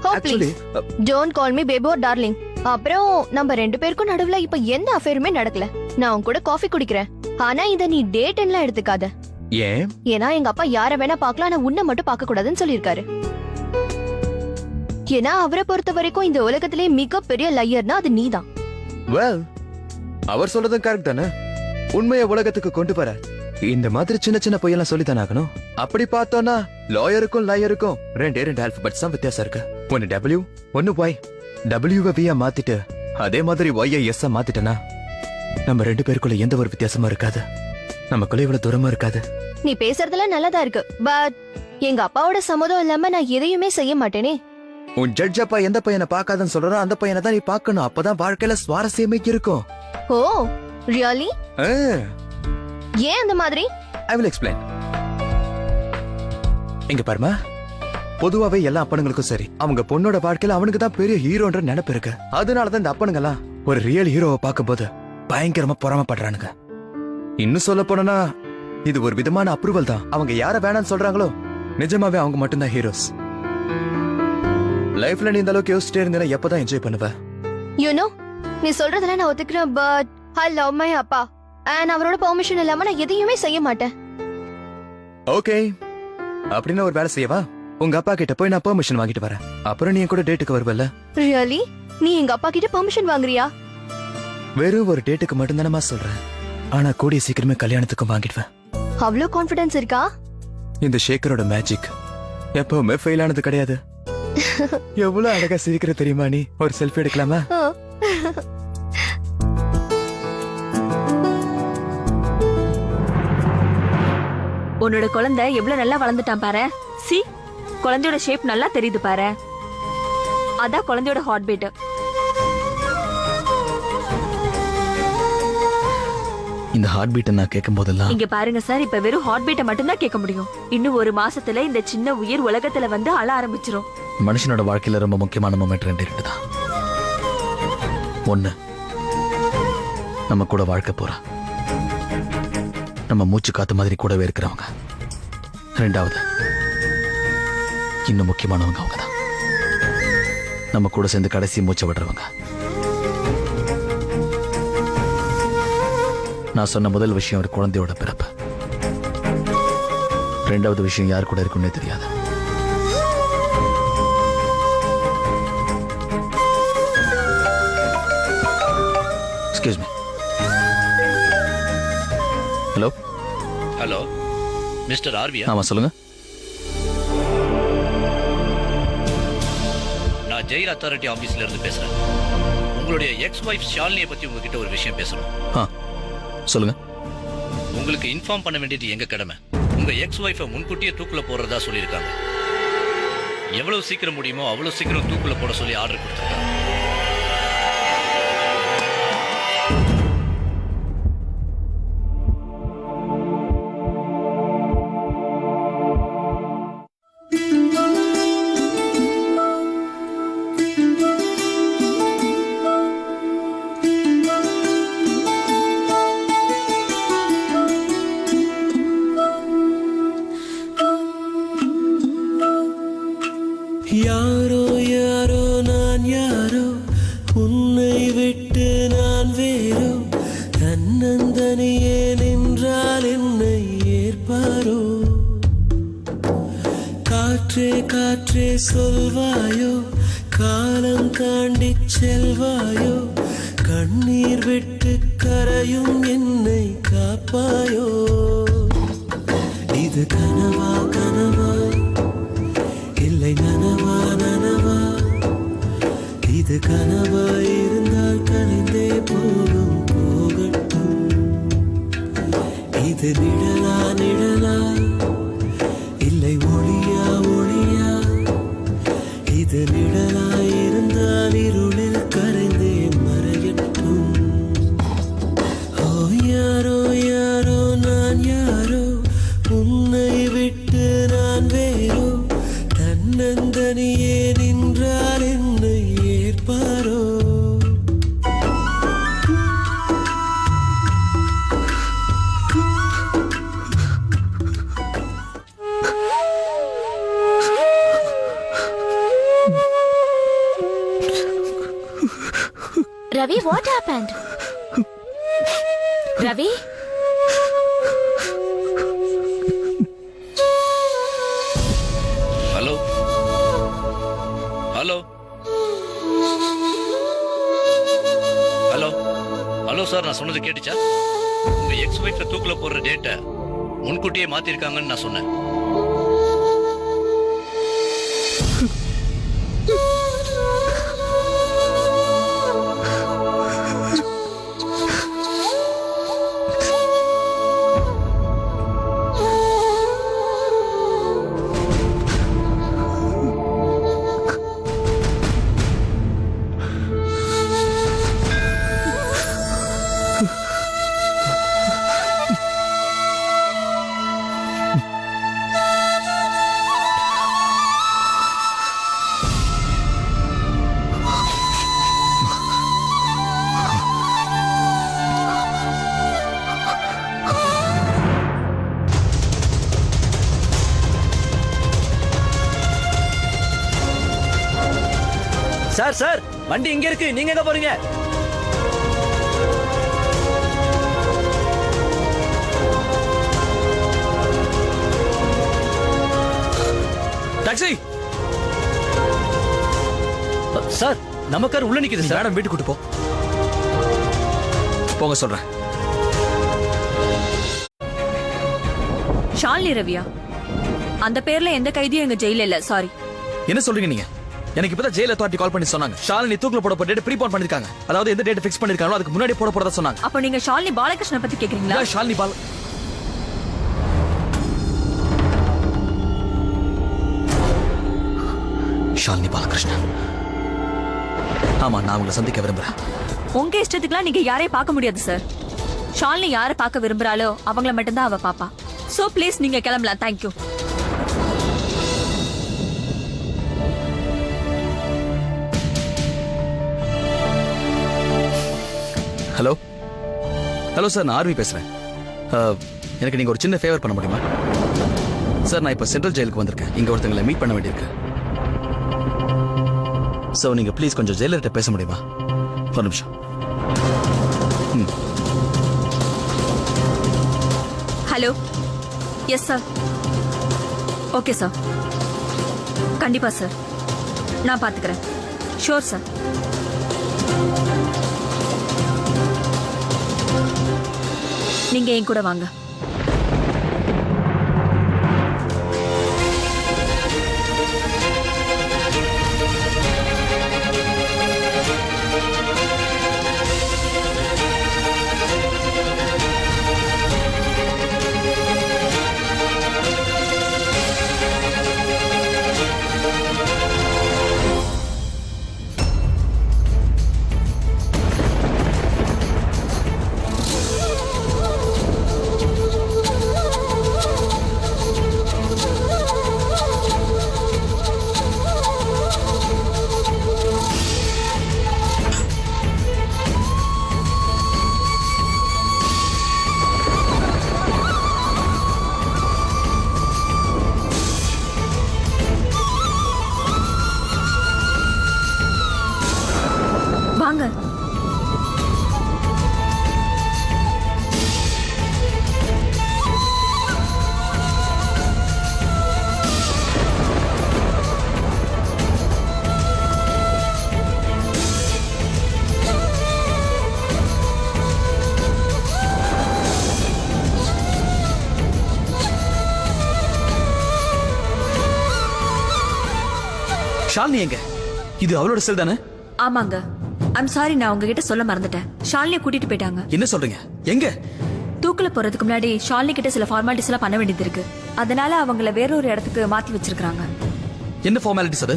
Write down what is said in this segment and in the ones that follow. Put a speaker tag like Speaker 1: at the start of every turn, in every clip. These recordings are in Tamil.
Speaker 1: O please don't call me baby or darling. அப்புறம் நம்ம ரெண்டு பேருக்கும் நடுவுல இப்ப எந்த அஃபேருமே நடக்கல. நான் உன் கூட காஃபி குடிக்கிறேன். ஆனா இத நீ டேட் எல்லாம் எடுத்துக்காத.
Speaker 2: ஏன்?
Speaker 1: ஏன்னா எங்க அப்பா யார வேணா பார்க்கலாம், ஆனா உன்னை மட்டும் பார்க்க கூடாதுன்னு சொல்லிருக்காரு. ஏன்னா அவரை பொறுத்த வரைக்கும் இந்த உலகத்திலே மிகப்பெரிய லையர்னா அது நீதான்.
Speaker 2: வெல், அவர் சொல்றதும் கரெக்ட் தானே. உண்மையை உலகத்துக்கு கொண்டு வர இந்த மாதிரி சின்ன சின்ன பொய்யெல்லாம் சொல்லித்தானே ஆகணும். அப்படி பார்த்தோம்னா லாயருக்கும் லையருக்கும் ரெண்டு ஆல்பபெட்ஸ் தான் வித்தியாசம் இருக்கு. ஒன்னு டபிள்யூ, ஒன்னு ஒய். டபிள்யூவை வியா மாத்திட்டு அதே மாதிரி ஒய்யை எஸ் மாத்திட்டனா நம்ம ரெண்டு பேருக்குள்ள எந்த ஒரு வித்தியாசமும் இருக்காது. நமக்குள்ள இவ்வளவு தூரமா இருக்காது.
Speaker 1: நீ பேசுறதெல்லாம் நல்லதா இருக்கு, பட் எங்க அப்பாவோட சம்மதம் இல்லாம நான் எதையுமே செய்ய மாட்டேனே.
Speaker 2: உன் ஜட்ஜ் அப்பா எந்த பையனை பார்க்காதன்னு சொல்றோ அந்த பையனை தான் நீ பார்க்கணும். அப்பதான் வாழ்க்கையில சுவாரஸ்யமே இருக்கும்.
Speaker 1: ஓ ரியலி? ஏன் அந்த மாதிரி?
Speaker 2: I will explain. இங்க பாருமா, பொதுவாவே எல்லா அப்பனுங்களுக்கும் சரி, அவங்க பொண்ணோட வாழ்க்கையில அவனுக்கு தான் பெரிய ஹீரோன்ற நினைப்பு இருக்கு. அதனாலதான் இந்த அப்பனுங்க எல்லாம் ஒரு ரியல் ஹீரோவை பார்க்கும்போது பயங்கரமா பொறாமப்படுறானுங்க. இன்னும் சொல்ல போனா இது ஒரு விதமான அப்ரூவல் தான். அவங்க யார வேணாம்னு சொல்றாங்களோ நிஜமாவே அவங்க மட்டும்தான் ஹீரோஸ். லைஃப்ல நீ இந்த அளவுக்கு யோசிச்சுட்டே இருந்தேன்னா எப்பதான் என்ஜாய் பண்ணுவ?
Speaker 1: யூ நோ, நீ சொல்றதெல்லாம் நான் ஒத்துக்கிறேன், பட் ஐ லவ் மை அப்பா அண்ட் அவரோட பெர்மிஷன் இல்லாம நான் எதையுமே செய்ய மாட்டேன்.
Speaker 2: ஓகே, அப்படின்னு ஒரு வேலை செய்யவா? உங்க அப்பா கிட்ட போய் நான் பெர்மிஷன் வாங்கிட்டு வரேன். அப்புறம் நீ கூட டேட்டுக்கு வருவல்ல?
Speaker 1: ரியலி? நீ எங்க அப்பா கிட்ட பெர்மிஷன் வாங்குறியா?
Speaker 2: வெறும் ஒரு டேட்டுக்கு மட்டும் தானமா சொல்றேன். ஆனா கூடிய சீக்கிரமே கல்யாணத்துக்கும் வாங்கிடுவேன்.
Speaker 1: அவ்வளவு கான்ஃபிடன்ஸ் இருக்கா?
Speaker 2: இந்த ஷேக்கரோட மேஜிக் எப்பவுமே ஃபெயில் ஆனது கிடையாது. எவ்வளவு அழகா சிரிக்கிற தெரியுமா நீ? ஒரு செல்ஃபி எடுக்கலாமா?
Speaker 3: உன்னோட குழந்தை எவ்வளவு நல்லா வளர்ந்துட்டான் பாரு. சி, குழந்தையோட ஷேப் நல்லா தெரியுது பாரு. அதான் குழந்தையோட ஹார்ட் பீட்.
Speaker 2: இந்த ஹார்ட் பீட்டை நான் கேட்கும் போதெல்லாம்
Speaker 3: இங்க பாருங்க சார், இப்ப வெறும் ஹார்ட் பீட்டை மட்டும் தான் கேட்க முடியும். இன்னும் ஒரு மாசத்துல இந்த சின்ன உயிர் உலகத்துல வந்து அழ ஆரம்பிச்சிரும்.
Speaker 2: மனுஷனோட வாழ்க்கையில ரொம்ப முக்கியமான மொமெண்ட் ரெண்டு இருக்குதான். ஒண்ணு, நம்ம கூட வாழ்க்கை போறா, நம்ம மூச்சு காத்து மாதிரி கூடவே இருக்கிறவங்க. ரெண்டாவது, இன்னும் முக்கியமானவங்க அவங்க தான், நம்ம கூட சேர்ந்து கடைசி மூச்சை விடுறவங்க. நான் சொன்ன முதல் விஷயம் ஒரு குழந்தையோட பிறப்பு. ரெண்டாவது விஷயம் யார் கூட இருக்குன்னே தெரியாது. Excuse me. Hello.
Speaker 4: Hello mister ஆர்வியா?
Speaker 2: ஆமா சொல்லுங்க.
Speaker 4: நான் ஜெயில் அத்தாரிட்டி ஆபீஸ்ல இருந்து பேசுறேன். உங்களுடைய எக்ஸ் வைஃப் ஷாலினியை பத்தி உங்ககிட்ட ஒரு விஷயம் பேசணும்.
Speaker 2: சொல்லுங்க.
Speaker 4: உங்களுக்கு இன்ஃபார்ம் பண்ண வேண்டியது எங்க கடமை. உங்க எக்ஸ் வைஃபை முன்கூட்டியே தூக்குல போடுறதா சொல்லியிருக்காங்க. எவ்வளவு சீக்கிரம் முடியுமோ அவ்வளவு சீக்கிரம் தூக்குல போட சொல்லி ஆர்டர் கொடுத்துருக்காங்க.
Speaker 5: யாரோ யாரோ நான் யாரோ, உன்னை விட்டு நான் வேறோ, தன்னந்தனியே நின்றால் என்னை ஏற்பாரோ? காற்றே காற்றே சொல்வாயோ, காலம் தாண்டி செல்வாயோ, கண்ணீர் விட்டு கரையும் என்னை காப்பாயோ? இது கனவா கனவா, இல்லை நனவா நனவா? இது கனவா இருந்தால் கலைந்தே போகும் போகட்டும். இது நிழலா நிழலா, இல்லை ஒளியா ஒளியா? இது நிழலா இருந்தால் இருளில் கரைந்தே மறையட்டும். ஓ யாரோ யாரோ நான் யாரோ, உன்னை விட்டு நான் வேறோ, தன்னந்தனியே நின்றால் என்னை ஏற்பாரோ?
Speaker 6: Ravi, what happened? Ravi?
Speaker 4: Hello hello hello hello sir, நான் சொன்னது கேட்டுச்சா? உங்க எக்ஸ் ஒய்ஃபை தூக்குல போடுற டேட்டை முன்கூட்டியே மாத்திருக்காங்கன்னு நான் சொன்னேன்.
Speaker 7: சார் சார், வண்டி இங்க இருக்கு, நீங்க எங்க போறீங்க? டாக்ஸி! சார், நம்ம கார் உள்ள நிக்குது சார்.
Speaker 8: மேடம் வீட்டுக்கு கூட்டு போ. போங்க சொல்றேன்.
Speaker 3: ஷாலினி ரவியா? அந்த பேர்ல எந்த கைதியும் எங்க ஜெயில இல்ல, சாரி.
Speaker 8: என்ன சொல்றீங்க நீங்க? எனக்கு இப்பதான் ஜெயில் அத்தாரிட்டி கால் பண்ணி சொன்னாங்க. ஷாலினி தூக்குல போட போற டேட் ப்ரீபான் பண்ணிருக்காங்க. அதாவது எந்த டேட் ஃபிக்ஸ் பண்ணிருக்காங்களோ அதுக்கு முன்னாடி போட போறதா சொன்னாங்க.
Speaker 3: அப்ப நீங்க ஷாலினி பாலகிருஷ்ணன் பத்தி கேக்குறீங்களா?
Speaker 8: ஷாலினி ஷாலினி பாலகிருஷ்ணன். ஆமா, நான் உங்களை சந்திக்க விரும்புறேன்.
Speaker 3: உங்க இஷ்டத்துக்குலாம் நீங்க யாரையும் பார்க்க முடியாது சார். ஷாலினி யாரை பார்க்க விரும்புறாளோ அவங்கள மட்டும்தான் அவ பாப்பா. சோ ப்ளீஸ் நீங்க கிளம்பலாம். தேங்க்யூ.
Speaker 8: ஹலோ ஹலோ சார், நான் ஆர்வி பேசுறேன். எனக்கு நீங்க ஒரு சின்ன ஃபேவர் பண்ண முடியுமா சார்? நான் இப்ப சென்ட்ரல் ஜெயிலுக்கு வந்திருக்கேன். இங்க ஒருத்தங்களை மீட் பண்ண வேண்டியிருக்கு. ஸோ நீங்க ப்ளீஸ் கொஞ்சம் ஜெயிலர்கிட்ட பேச முடியுமா? ஒரு நிமிஷம்.
Speaker 3: Hello. Yes sir. Okay sir, கண்டிப்பா சார், நான் பாத்துக்கிறேன். Sure sir. நீங்க என் கூட வாங்க. வாங்க.
Speaker 8: ஷாலினி எங்க? இது அவளோட செல் தானே?
Speaker 3: ஆமாங்க. ஐம் சாரி, நான் உங்ககிட்ட சொல்ல மறந்துட்டேன். ஷாலினியை கூட்டிட்டு போயிட்டாங்க.
Speaker 8: என்ன சொல்றீங்க? எங்க?
Speaker 3: தூக்குல போறதுக்கு முன்னாடி ஷாலினி கிட்ட சில ஃபார்மாலிட்டிஸ் எல்லாம் பண்ண வேண்டியது இருக்கு. அதனால அவங்கள வேறொரு இடத்துக்கு மாத்தி வச்சிருக்காங்க.
Speaker 8: என்ன ஃபார்மாலிட்டிஸ் அது?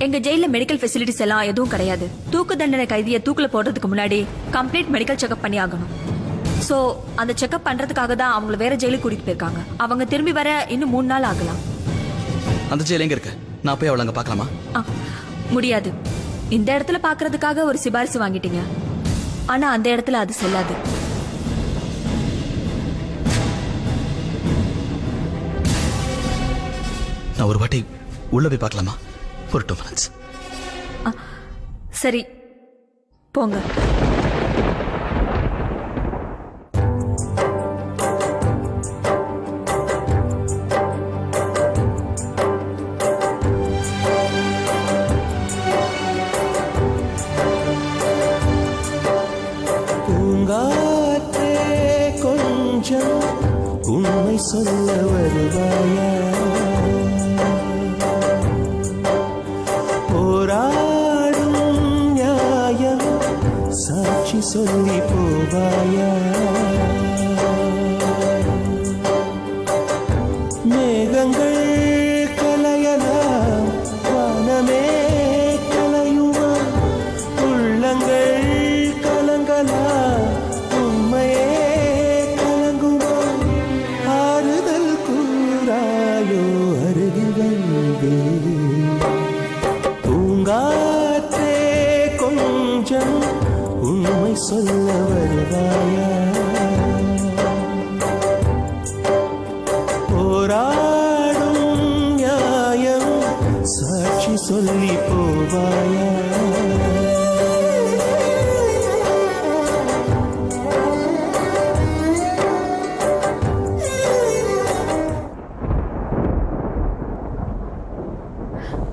Speaker 3: எங்க ஜெயில மெடிக்கல் ஃபெசிலிட்டிஸ் எல்லாம் எதுவும் கிடையாது. தூக்கு தண்டனை கைதியை தூக்குல போடுறதுக்கு முன்னாடி கம்ப்ளீட் மெடிக்கல் செக்அப் பண்ணி ஆகணும். சோ அந்த செக்அப் பண்றதுக்காக தான் அவங்கள வேற ஜெயிலுக்கு கூட்டிட்டு போயிருக்காங்க. அவங்க திரும்பி வர இன்னும் 3 நாள் ஆகலாம்.
Speaker 8: அந்த ஜெயில் எங்க இருக்கு? நான் போய் அவளை அங்க பார்க்கலாமா?
Speaker 3: முடியாது. இந்த இடத்துல பாக்குறதுக்காக ஒரு சிபாரிசு வாங்கிட்டீங்க. ஆனா அந்த இடத்துல அது செல்லாது.
Speaker 8: நான் ஒரு வாட்டி உள்ள போய் பார்க்கலாமா? ஒரு 2 minutes.
Speaker 3: சரி, போங்க.
Speaker 5: பூங்காற்றே கொஞ்சம் உண்மை சொல்ல வருவாயா போராடும் நியாயம் சாட்சி சொல்லி போவாயா மேகங்கள் கலையலாம் வானமே கலையுமா உள்ளங்கள் கலங்கலாம் உண்மையே கலங்குமா ஆறுதல் கூறாயோ அருகில் வந்து பூங்காற்றே கொஞ்சம் உண்மை சொல்ல வருவாயா போராடும் நியாயம் சாட்சி சொல்லி போவாயா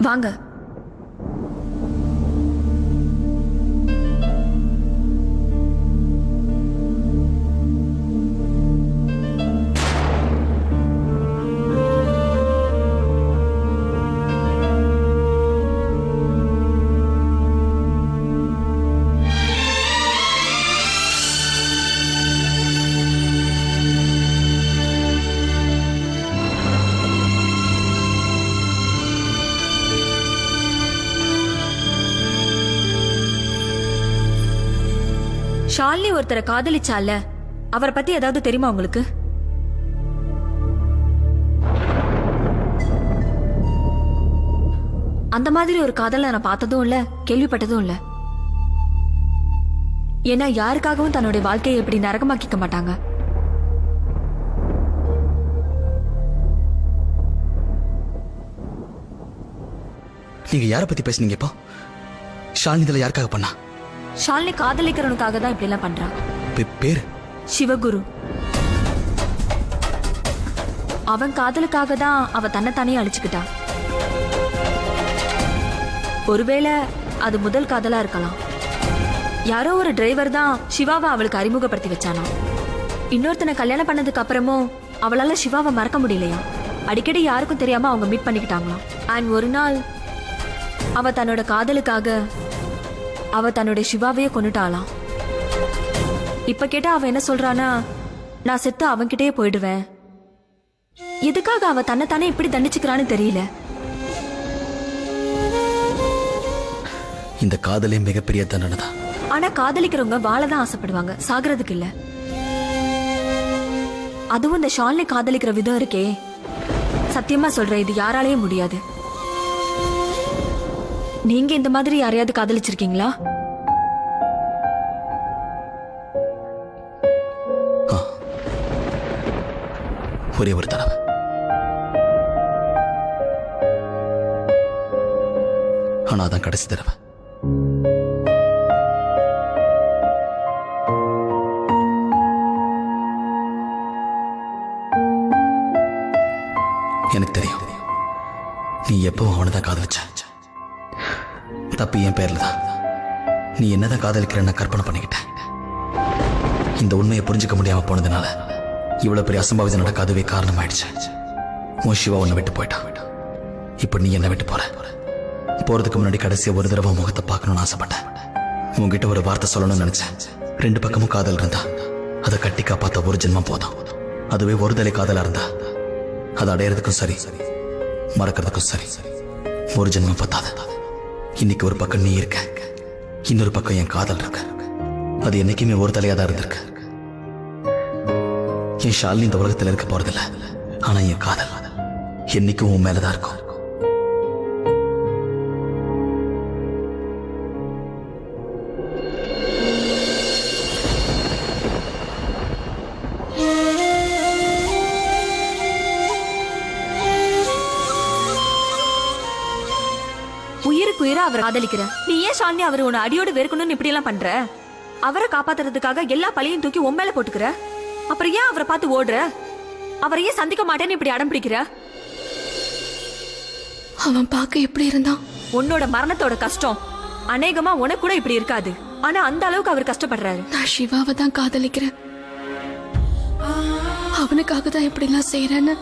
Speaker 3: வாங்க. ஷாலினி ஒருத்தரை காதலிச்சால, அவரை பத்தி ஏதாவது தெரியுமா உங்களுக்கு? அந்த மாதிரி ஒரு காதலை நான் பார்த்ததும் இல்ல, கேள்விப்பட்டதும் இல்ல. ஏன்னா யாருக்காகவும் தன்னுடைய வாழ்க்கையை எப்படி நரகமாக்கிக்க மாட்டாங்க.
Speaker 8: நீங்க யாரை பத்தி பேசுனீங்க இப்போ? ஷாலினி இதுல யாருக்காக பண்ணா?
Speaker 3: ஷாலினி காதலிக்கிறவனுக்காக தான் இப்படி எல்லாம் பண்றான்.
Speaker 8: பேரு
Speaker 3: சிவகுரு. அவன் காதலுக்காக தான் அவ தன்னைத்தானே அழிச்சுக்கிட்டான். ஒருவேளை அது முதல் காதலா இருக்கலாம். யாரோ ஒரு டிரைவர் தான் சிவாவை அவளுக்கு அறிமுகப்படுத்தி வச்சானா. இன்னொருத்தனை கல்யாணம் பண்ணதுக்கு அப்புறமும் அவளால சிவாவை மறக்க முடியலையா. அடிக்கடி யாருக்கும் தெரியாம அவங்க மீட் பண்ணிக்கிட்டாங்களாம். அண்ட் ஒரு நாள் அவ தன்னோட காதலுக்காக அவ தன்னோட சிவாவையே கொன்னுட்டாளாம். இப்ப கேட்டா அவ என்ன சொல்றானா, நான் செத்து அவன்கிட்டயே போயிடுவேன். எதுக்காக அவ தன்னைத்தானே இப்படி தண்டிச்சுக்கிறான்னு தெரியல.
Speaker 8: இந்த காதலே மிகப்பெரிய தண்டனை தான்.
Speaker 3: ஆனா காதலிக்கிறவங்க வாழதான் ஆசைப்படுவாங்க, சாகிறதுக்கு இல்ல. அதுவும் இந்த ஷாலினி காதலிக்கிற விதம் இருக்கே, சத்தியமா சொல்றேன், இது யாராலையும் முடியாது. நீங்க இந்த மாதிரி யாரையாவது காதலிச்சிருக்கீங்களா?
Speaker 8: ஒரே ஒரு தடவை. ஆனா அதான் கடைசி தடவை. எனக்கு தெரியும் நீ எப்பவும் அவனைதான் காதலிச்ச. தப்பு என் பேர்ல தான். நீ என்னதான் காதலிக்கிறன்னு கற்பனை பண்ணிக்கிட்ட. இந்த உண்மையை புரிஞ்சுக்க முடியாம போனதுனால இவ்வளவு பெரிய அசம்பாவிதம் நடக்க அதுவே காரணமாயிடுச்சு. உன் சிவா உன்னை விட்டு போயிட்டான். இப்ப நீ என்ன விட்டு போற. போறதுக்கு முன்னாடி கடைசியா ஒரு தடவை முகத்தை பார்க்கணும்னு ஆசைப்பட்டேன். உன்கிட்ட ஒரு வார்த்தை சொல்லணும்னு நினைச்சேன். ரெண்டு பக்கமும் காதல் இருந்தா அதை கட்டி காப்பாத்த ஒரு ஜென்மம் போதும். அதுவே ஒரு தலை காதலா இருந்தா அதை அடையிறதுக்கும் சரி, மறக்கிறதுக்கும் சரி, ஒரு ஜென்மம் பத்தாது. இன்னைக்கு ஒரு பக்கம் நீ இருக்க, இன்னொரு பக்கம் என் காதல் இருக்கு. அது என்னைக்குமே ஒரு தலையாதான் இருந்திருக்கு. என் ஷாலினி இந்த உலகத்துல இருக்க போறதில்ல. ஆனா என் காதல் என்னைக்கும் உன் மேலதான் இருக்கும்.
Speaker 3: உயிருக்கு உயிரா அவரை காதலிக்கிற நீ ஏன் ஷாலினி அவர் உன்னை அடியோடு வெறுக்கணும்னு இப்படி எல்லாம் பண்ற? அவரை காப்பாத்துறதுக்காக எல்லா பழியும் தூக்கி உன் மேல போட்டுக்கிற. அப்புறம் ஏன் அவரை பார்த்து ஓடுற? அவரை ஏன் சந்திக்க மாட்டேன்னு இப்படி அடம் பிடிக்கிற?
Speaker 1: அவன் பார்க்க எப்படி இருந்தான்?
Speaker 3: உன்னோட மரணத்தோட கஷ்டம் அநேகமா உனக்கு கூட இப்படி இருக்காது. ஆனா அந்த அளவுக்கு அவர் கஷ்டப்படுறாரு.
Speaker 6: நான் சிவாவை தான் காதலிக்கிறேன். அவனுக்காக தான் இப்படிலாம் செய்யறேன்னு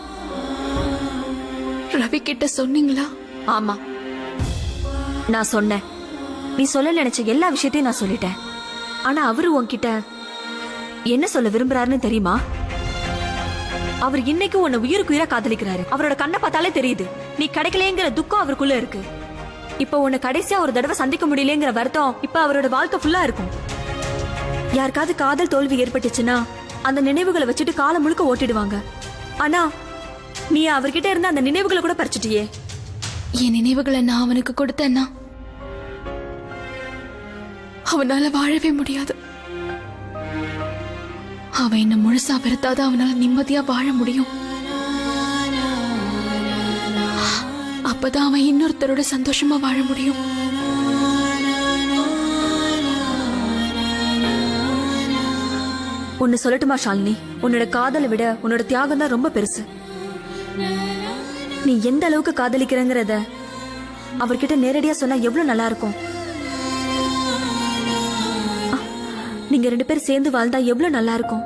Speaker 6: ரவி கிட்ட சொன்னீங்களா?
Speaker 3: ஆமா, நான் சொன்னேன். நீ சொல்ல நினைச்ச எல்லா விஷயத்தையும் நான் சொல்லிட்டேன். ஆனா அவரு உன்கிட்ட என்ன சொல்ல விரும்புறாருன்னு தெரியுமா? அவர் இன்னைக்கு உன்னை உயிருக்கு உயிரா காதலிக்கிறாரு. அவரோட கண்ணை பார்த்தாலே தெரியுது. நீ கிடைக்கலையேங்கிற துக்கம் அவருக்குள்ள இருக்கு. இப்ப உன்னை கடைசியா ஒரு தடவை சந்திக்க முடியலங்கிற வருத்தம் இப்ப அவரோட வாழ்க்கை ஃபுல்லா இருக்கும். யாருக்காவது காதல் தோல்வி ஏற்பட்டுச்சுன்னா அந்த நினைவுகளை வச்சுட்டு காலம் முழுக்க ஓட்டிடுவாங்க. ஆனா நீ அவர்கிட்ட இருந்த அந்த நினைவுகளை கூட பறிச்சிட்டியே.
Speaker 6: என் நினைவுகளை நான் அவனுக்கு கொடுத்தேன்னா அவனால வாழவே முடியாது. அவன் என்ன முழுசா வெறுத்தாதான் அவனால நிம்மதியா வாழ முடியும். அப்பதான் அவன் இன்னொருத்தரோட சந்தோஷமா வாழ முடியும்.
Speaker 3: ஒன்னு சொல்லட்டுமா ஷாலினி? உன்னோட காதலை விட உன்னோட தியாகம் தான் ரொம்ப பெருசு. நீ எந்த அளவுக்கு காதலிக்கிறங்கிறத அவர்கிட்ட நேரடியா சொன்னா எவ்வளவு நல்லா இருக்கும். நீங்க 2 பேரும் சேர்ந்து வாழ்ந்தா எவ்வளவு நல்லா இருக்கும்.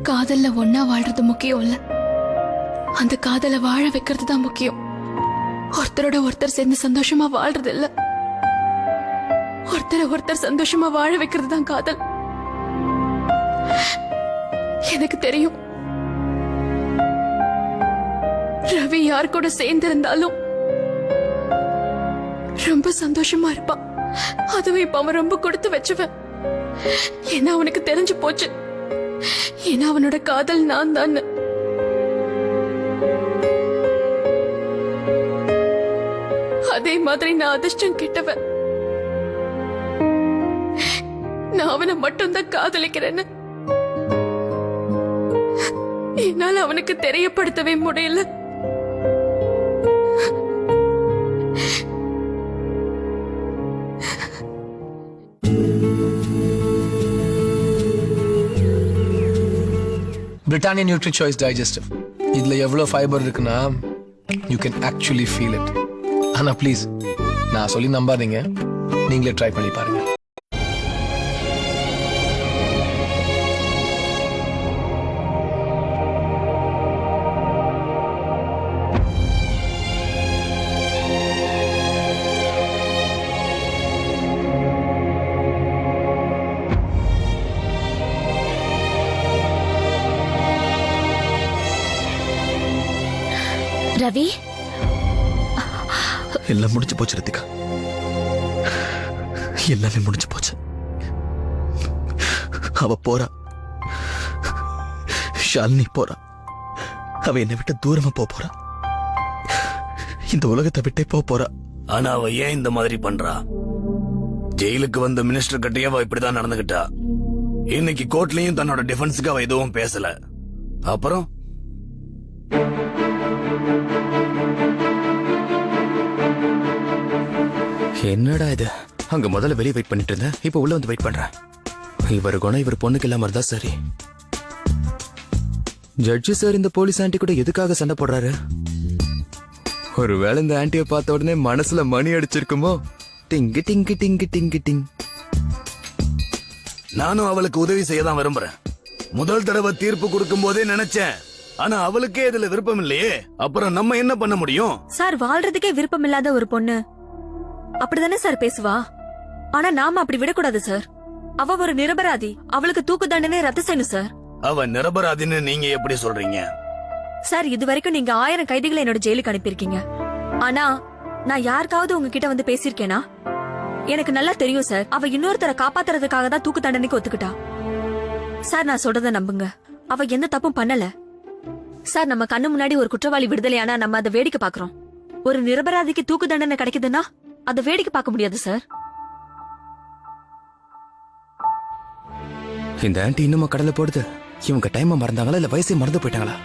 Speaker 6: காதல்ல ஒன்னா வாழ்றது முக்கியம் இல்ல, அந்த காதலை வாழ வைக்கிறது தான் முக்கியம். ஒருத்தரோட ஒருத்தர் சேர்ந்து சந்தோஷமா வாழ்றது இல்ல, ஒருத்தரை ஒருத்தர் சந்தோஷமா வாழ வைக்கிறது தான் காதல். எனக்கு தெரியும் ரவி யார் கூட சேர்ந்து இருந்தாலும் ரொம்ப சந்தோஷமா இருப்பான். அதுவும் இப்ப அவன் ரொம்ப கொடுத்து வச்சுவன். ஏன்னா அவனுக்கு தெரிஞ்சு போச்சு, ஏன்னா அவனோட காதல் நான் தான். அதே மாதிரி நான் அதிர்ஷ்டம் கிட்டவன். நான் அவனை மட்டும்தான் காதலிக்கிறேன்னு என்னால அவனுக்கு தெரியப்படுத்தவே முடியல.
Speaker 9: Britannia Nutri Choice Digestive. இதுல எவ்வளவு ஃபைபர் இருக்குன்னா you can actually feel it. ஆனா ப்ளீஸ் நான் சொல்லி நம்பாதீங்க, நீங்களே ட்ரை பண்ணி பாருங்க.
Speaker 3: ரவி,
Speaker 8: எல்லாம் முடிஞ்சு போச்சு ரித்திகா, எல்லாமே முடிஞ்சு போச்சு. அவ போறா, ஷாலினி போறா, அவ என்னை விட்டு தூரமா போறா, இந்த உலகத்தை விட்டே போறா.
Speaker 10: ஆனா அவ ஏன் இந்த மாதிரி பண்றா? ஜெயிலுக்கு வந்த மினிஸ்டர் கிட்டே அவ இப்படிதான் நடந்துகிட்டா. இன்னைக்கு கோர்ட்லயும் தன்னோட டிஃபென்ஸுக்கு அவ எதுவும் பேசல. அப்புறம்
Speaker 2: என்னடா இது? அங்க முதல்ல வெளியே வெயிட் பண்ணிட்டு இருந்தேன், இப்ப உள்ள வந்து வெயிட் பண்றேன். இவர் குணம் இவர் பொண்ணுக்கு இல்லாம இருந்தா சரி. ஜட்ஜி சார் இந்த போலீஸ் ஆண்டி கூட எதுக்காக சண்டை போடுறாரு? ஒருவேளை இந்த ஆண்டியை பார்த்த உடனே மனசுல மணி அடிச்சிருக்குமோ? டிங்கு டிங்கு டிங்கு டிங்கு டிங்.
Speaker 10: நானும் அவளுக்கு உதவி செய்ய தான் விரும்புறேன். முதல் தடவை தீர்ப்பு கொடுக்கும் போதே நினைச்சேன், ஆனா அவளுக்கே இதுல விருப்பம் இல்லையே. அப்புறம் நம்ம என்ன பண்ண முடியும்?
Speaker 3: சார் வாழ்றதுக்கே விருப்பம் இல்லாத ஒரு பொண்ணு அப்படிதானே சார் பேசுவா? ஆனா நாம அப்படி விடக்கூடாது சார். அவ ஒரு நிரபராதி, அவளுக்கு தூக்கு தண்டனை ரத்து செய்யணும் சார்.
Speaker 10: அவ நிரபராதின்னு நீங்க எப்படி சொல்றீங்க?
Speaker 3: சார் இது வரைக்கும் நீங்க 1000 கைதிகளை என்னோட ஜெயிலுக்கு அனுப்பியிருக்கீங்க. ஆனா நான் யாருக்காவது உங்ககிட்ட வந்து பேசியிருக்கேனா? எனக்கு நல்லா தெரியும் சார், அவ இன்னொருத்தரை காப்பாத்துறதுக்காக தான் தூக்கு தண்டனைக்கு ஒத்துக்கிட்டா. சார் நான் சொல்றத நம்புங்க, அவ எந்த தப்பும் பண்ணல. சார் நம்ம கண்ணு முன்னாடி ஒரு குற்றவாளி விடுதலையானா நம்ம அதை வேடிக்கை பாக்குறோம். ஒரு நிரபராதிக்கு தூக்கு தண்டனை கிடைக்குதுன்னா அதை வேடிக்கை பார்க்க முடியாது சார்.
Speaker 2: இந்த ஆண்டி இன்னுமா கடலை போடுது? இவங்க டைமை மறந்தாங்களா இல்ல வயசை மறந்து போயிட்டாங்களா?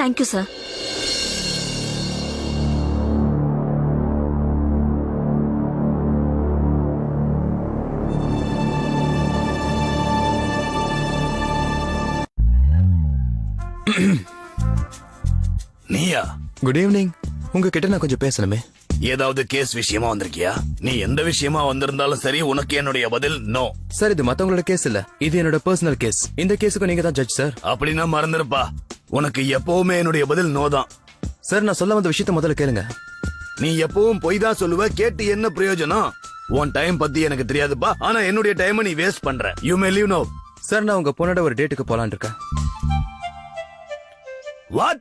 Speaker 3: Thank you sir.
Speaker 10: நீயா?
Speaker 2: Good evening. உங்ககிட்ட நான் கொஞ்சம் பேசணுமே.
Speaker 10: ஏதாவது கேஸ் விஷயமா வந்திருக்கியா? நீ எந்த விஷயமா வந்திருந்தாலும் சரி, உனக்கு என்னுடைய பதில் நோ.
Speaker 2: சார், இது மத்தவங்களோட கேஸ் இல்ல, இது என்னோட பர்சனல் கேஸ். இந்த கேஸுக்கு நீங்க தான் ஜட்ஜ் சார்.
Speaker 10: அப்படின்னா மறந்துருப்பா, உனக்கு எப்பவுமே என்னுடைய பதில் நோ தான்.
Speaker 2: சார், நான் சொல்ல வந்த விஷயத்த முதல்ல கேளுங்க.
Speaker 10: நீ எப்பவும் பொய் தான் சொல்லுவ, கேட்டு என்ன பிரயோஜனம்? உன் டைம் பத்தி எனக்கு தெரியாதுப்பா, ஆனா என்னுடைய டைம் நீ வேஸ்ட் பண்ற. You may leave no.
Speaker 2: Sir, நான் உங்க பொண்ணோட ஒரு டேட்டுக்கு போலான்னு இருக்கேன்.
Speaker 10: வாட்?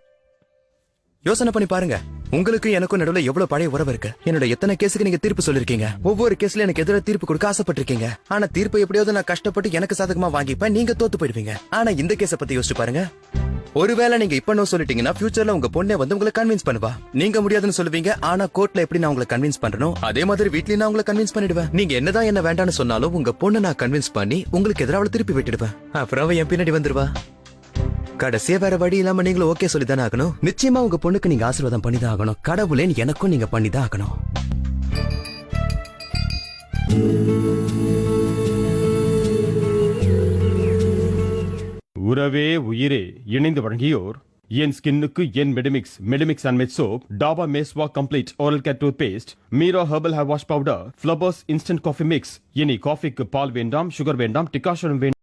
Speaker 2: யோசனை பண்ணி பாருங்க. உங்களுக்கு எனக்கும் நடுவுல எவ்வளவு பழைய உறவு இருக்கு. என்னோட எத்தனை கேஸுக்கு நீங்க தீர்ப்பு சொல்லிருக்கீங்க. ஒவ்வொரு கேஸ்ல எனக்கு எதிராக தீர்ப்பு கொடுக்க ஆசைப்பட்டிருக்கீங்க. ஆனா தீர்ப்பு எப்படியாவது நான் கஷ்டப்பட்டு எனக்கு சாதகமா வாங்கிப்பேன், நீங்க தோத்து போயிடுவீங்க. ஆனா இந்த கேஸ பத்தி யோசிச்சு பாருங்க. ஒருவேளை நீங்க இப்ப நோ சொல்லிட்டீங்கன்னா ஃபியூச்சர்ல உங்க பொண்ணை வந்து உங்களை கன்வின்ஸ் பண்ணுவா. நீங்க முடியாதுன்னு சொல்லுவீங்க, ஆனா கோர்ட்ல எப்படி நான் உங்களை கன்வின்ஸ் பண்றணும், அதே மாதிரி வீட்லயும் நான் உங்களை கன்வின்ஸ் பண்ணிடுவேன். நீங்க என்னதான் என்ன வேண்டாம்னு சொன்னாலும் உங்க பொண்ணை நான் கன்வின்ஸ் பண்ணி உங்களுக்கு எதிராக அவளை திருப்பி விட்டுடுவேன். அப்புறம் அவ என் பின்னாடி வந்துருவா. கடைசியா வேற வழி இல்லாம நீங்களும் ஓகே சொல்லிதானே ஆகணும். நிச்சயமா உங்க பொண்ணுக்கு நீங்க ஆசீர்வாதம் பண்ணிதான் ஆகணும். கடவுளே எனக்கும் நீங்க பண்ணிதான் ஆகணும்.
Speaker 11: உறவே உயிரே இணைந்து வழங்கியோர் என் ஸ்கின்னுக்கு என் Medimix, Medimix and med soap, Dabur Meswak complete oral care toothpaste, Meera herbal hair wash powder, flowers instant coffee mix. இனி காஃபிக்கு பால் வேண்டாம், சுகர் வேண்டாம், டிகாஷன் வேண்டாம்.